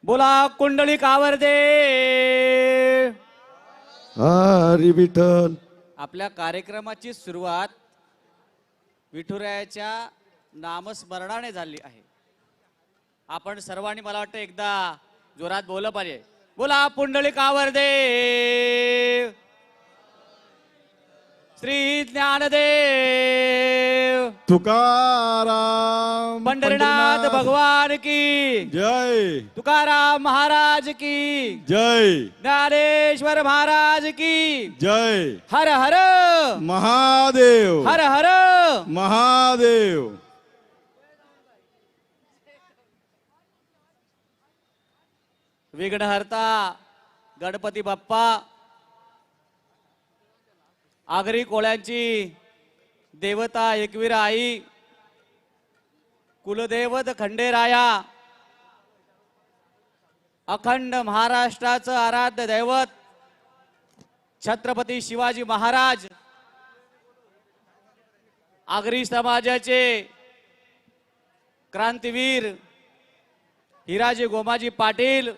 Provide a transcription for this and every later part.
बोला कुंडली कावरदे. हरी विठ्ठल. आपल्या कार्यक्रमाची सुरुवात विठुरायाच्या नामस्मरणाने झाली आहे. आपण सर्वांनी मला वाटतं एकदा जोरात बोललं पाहिजे. बोला पुंडलिक कावरदे. श्री ज्ञानदेव तुकाराम पंढरीनाथ भगवान की जय. तुकाराम महाराज की जय. ज्ञानेश्वर महाराज की जय. हर हर महादेव. हर हर महादेव. विघ्नहर्ता गणपती बाप्पा, आगरी कोळ्यांची देवता एकवीर आई, कुलदैवत खंडेराया, अखंड महाराष्ट्राचं आराध्य दैवत छत्रपती शिवाजी महाराज, आगरी समाजाचे क्रांतीवीर हिराजी गोमाजी पाटील,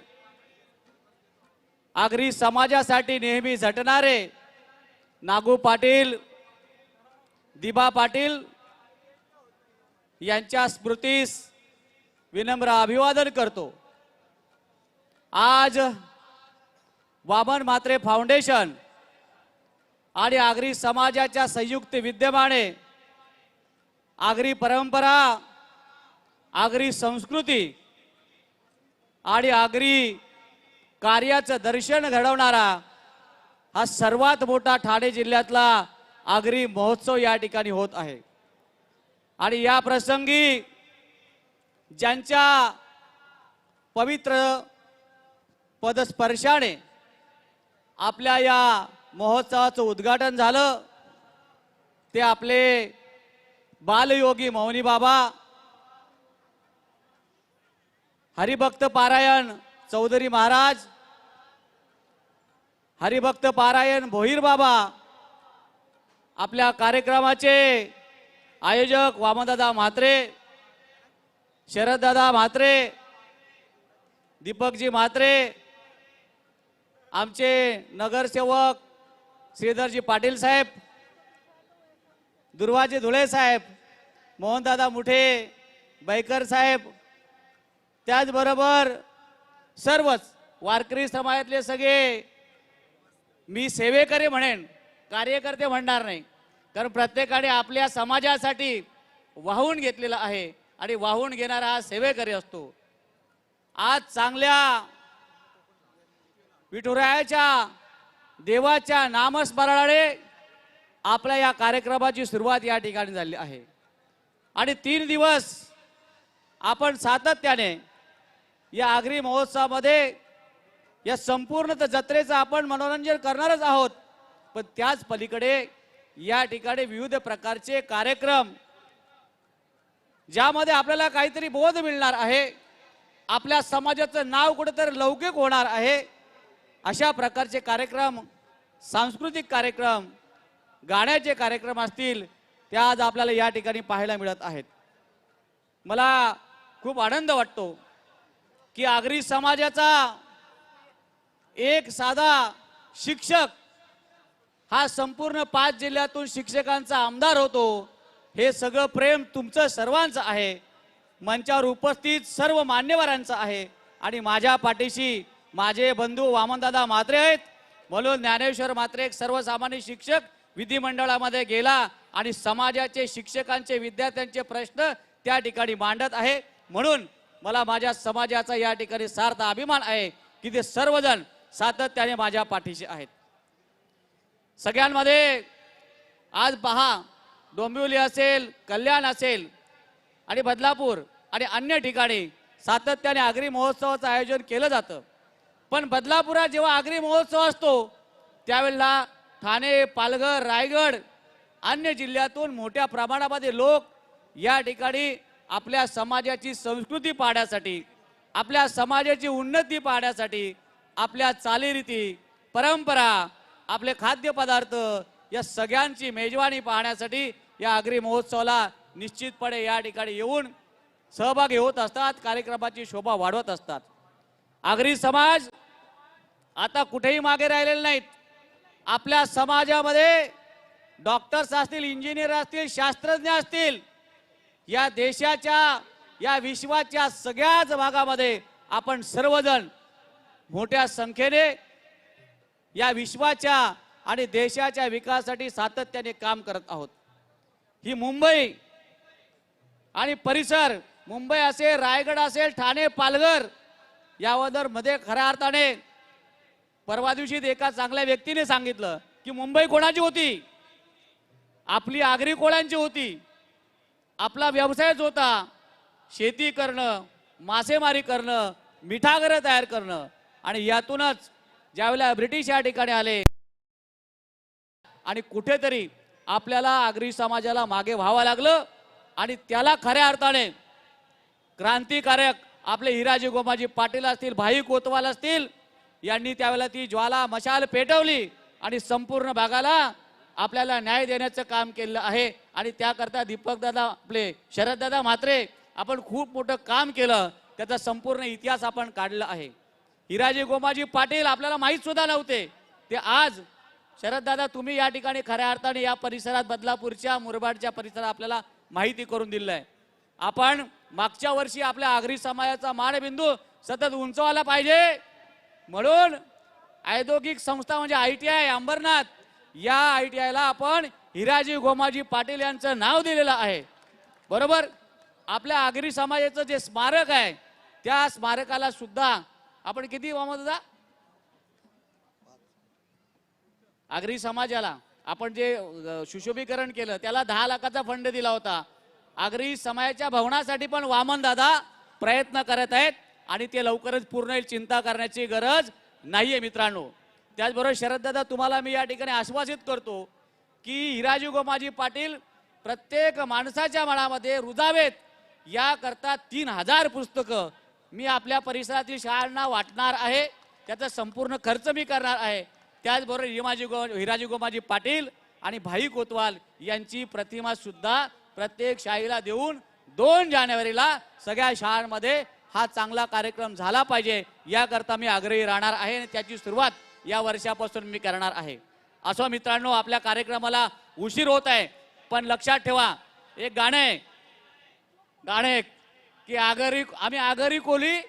आगरी समाजासाठी नेहमी झटणारे नागू पाटील, दिबा पाटील यांच्या स्मृतीस विनम्र अभिवादन करतो. आज वामन म्हात्रे फाउंडेशन आणि आगरी समाजाच्या संयुक्त विद्यमाने आगरी परंपरा, आगरी संस्कृती आणि आगरी कार्याचं दर्शन घडवणारा हा सर्वात मोठा ठाणे जिल्ह्यातला आगरी महोत्सव या ठिकाणी होत आहे. आणि या प्रसंगी ज्यांच्या पवित्र पदस्पर्शाने आपल्या या महोत्सवाचं उद्घाटन झालं ते आपले बालयोगी मौनी बाबा, हरिभक्त पारायण चौधरी महाराज, हरिभक्त पारायण भोईर बाबा, आपल्या कार्यक्रमाचे आयोजक वामनदादा म्हात्रे, शरददादा म्हात्रे, दीपकजी म्हात्रे, आमचे नगरसेवक श्रीधरजी पाटील साहेब, दुर्वाजी धुळे साहेब, मोहनदादा मुठे, बैकर साहेब, त्याचबरोबर सर्वच वारकरी समाजातले सगळे, मी सेवेकरी म्हणेन, कार्यकर्ते म्हणणार नाही, कारण प्रत्येकाने आपल्या समाजासाठी वाहून घेतलेला आहे आणि वाहून घेणारा हा सेवेकरी असतो. आज चांगल्या विठुरायाच्या देवाच्या नामस्मरणाने आपल्या या कार्यक्रमाची सुरुवात या ठिकाणी झाली आहे. आणि 3 दिवस आपण सातत्याने या आगरी महोत्सवामध्ये या संपूर्ण जत्रेचं आपण मनोरंजन करणारच आहोत, पण त्याच पलीकडे या ठिकाणी विविध प्रकारचे कार्यक्रम ज्यामध्ये आपल्याला काहीतरी बोध मिळणार आहे, आपल्या समाजाचं नाव कुठेतरी लौकिक होणार आहे, अशा प्रकारचे कार्यक्रम, सांस्कृतिक कार्यक्रम, गाण्याचे कार्यक्रम असतील ते आज आपल्याला या ठिकाणी पाहायला मिळत आहेत. मला खूप आनंद वाटतो की आगरी समाजाचा एक साधा शिक्षक हा संपूर्ण 5 जिल्ह्यातून शिक्षकांचा आमदार होतो. हे सगळं प्रेम तुमचं सर्वांचं आहे, मंचावर उपस्थित सर्व मान्यवरांचं आहे आणि माझ्या पाठीशी माझे बंधू वामनदादा म्हात्रे आहेत. म्हणून ज्ञानेश्वर म्हात्रे एक सर्वसामान्य शिक्षक विधिमंडळामध्ये गेला आणि समाजाचे, शिक्षकांचे, विद्यार्थ्यांचे प्रश्न त्या ठिकाणी मांडत आहे. म्हणून मला माझ्या समाजाचा या ठिकाणी सार्थ अभिमान आहे की ते सर्वजण सातत्याने माझ्या पाठीशी आहेत. सगळ्यांमध्ये आज पहा, डोंबिवली असेल, कल्याण असेल आणि बदलापूर आणि अन्य ठिकाणी सातत्याने आगरी महोत्सवाचं आयोजन केलं जातं. पण बदलापुरात जेव्हा आगरी महोत्सव असतो त्यावेळेला ठाणे, पालघर, रायगड, अन्य जिल्ह्यातून मोठ्या प्रमाणामध्ये लोक या ठिकाणी आपल्या समाजाची संस्कृती पाहण्यासाठी, आपल्या समाजाची उन्नती पाहण्यासाठी, आपल्या चालीरीती, परंपरा, आपले खाद्यपदार्थ या सगळ्यांची मेजवानी पाहण्यासाठी या आगरी महोत्सवाला निश्चितपणे या ठिकाणी येऊन सहभागी होत असतात, कार्यक्रमाची शोभा वाढवत असतात. आगरी समाज आता कुठेही मागे राहिलेले नाहीत. आपल्या समाजामध्ये डॉक्टर्स असतील, इंजिनियर असतील, शास्त्रज्ञ असतील, या देशाच्या या विश्वाच्या सगळ्याच भागामध्ये आपण सर्वजण मोठ्या संख्येने या विश्वाच्या आणि देशाच्या विकासासाठी सातत्याने काम करत आहोत. ही मुंबई आणि परिसर, मुंबई असेल, रायगड असेल, ठाणे, पालघर यावर मध्ये खऱ्या अर्थाने परवा दिवशी एका चांगल्या व्यक्तीने सांगितलं की मुंबई कोणाची होती? आपली आगरी कोळ्यांची होती. आपला व्यवसायच होता शेती करणं, मासेमारी करणं, मिठागरं तयार करणं. आणि यातूनच ज्यावेळेला ब्रिटिश या ठिकाणी आले आणि कुठेतरी आपल्याला आगरी समाजाला मागे व्हावं लागलं आणि त्याला खऱ्या अर्थाने क्रांतिकारक आपले हिराजी गोमाजी पाटील असतील, भाई कोतवाल असतील, यांनी त्यावेळेला ती ज्वाला मशाल पेटवली आणि संपूर्ण भागाला आपल्याला न्याय देण्याचं काम केलं आहे. आणि त्याकरता दीपकदादा, आपले शरददादा म्हात्रे, आपण खूप मोठं काम केलं. त्याचा संपूर्ण इतिहास आपण काढला आहे. हिराजी गोमाजी पाटील आपल्याला माहीत सुद्धा नव्हते, ते आज शरददादा तुम्ही या ठिकाणी खऱ्या अर्थाने या परिसरात, बदलापूरच्या, मुरबाडच्या परिसरात आपल्याला माहिती करून दिलं आहे. आपण मागच्या वर्षी आपल्या आगरी समाजाचा मानबिंदू सतत उंचवायला पाहिजे म्हणून औद्योगिक संस्था म्हणजे ITI अंबरनाथ, या ITI ला आपण हिराजी गोमाजी पाटील यांचं नाव दिलेलं आहे. बरोबर, आपल्या आगरी समाजाचं जे स्मारक आहे त्या स्मारकाला सुद्धा आपण किती दादा आगरी समाजाला आपण जे सुशोभीकरण केलं त्याला 10 लाखाचा फंड दिला होता. आगरी समाजाच्या भवनासाठी पण वामन दादा प्रयत्न करत आहेत आणि ते लवकरच पूर्ण होईल, चिंता करण्याची गरज नाहीये मित्रांनो. त्याचबरोबर शरददादा, तुम्हाला मी या ठिकाणी आश्वासित करतो की हिराजी गोमाजी पाटील प्रत्येक माणसाच्या मनामध्ये रुजावेत याकरता 3000 पुस्तकं मी आपल्या परिसरातील शाळांना वाटणार आहे. त्याचा संपूर्ण खर्च मी करणार आहे. त्याचबरोबर हिराजी गोमाजी पाटील आणि भाई कोतवाल यांची प्रतिमा सुद्धा प्रत्येक शाळेला देऊन 2 जानेवारीला सगळ्या शाळांमध्ये हा चांगला कार्यक्रम झाला पाहिजे याकरता मी आग्रही राहणार आहे आणि त्याची सुरुवात या वर्षापासून मी करणार आहे. असो मित्रांनो, आपल्या कार्यक्रमाला उशीर होत आहे, पण लक्षात ठेवा एक गाणं आहे की आम्ही आगरी कोळी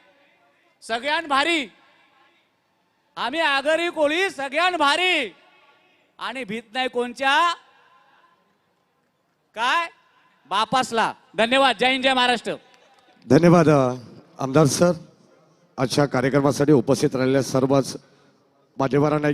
सगळ्यात भारी, आम्ही आगरी कोळी सगळ्यात भारी आणि भीत नाही कोणच्या काय बापासला. धन्यवाद. जय हिंद, जय महाराष्ट्र. धन्यवाद आमदार सर. आजच्या कार्यक्रमासाठी उपस्थित राहिलेल्या सर्वच मान्यवरांना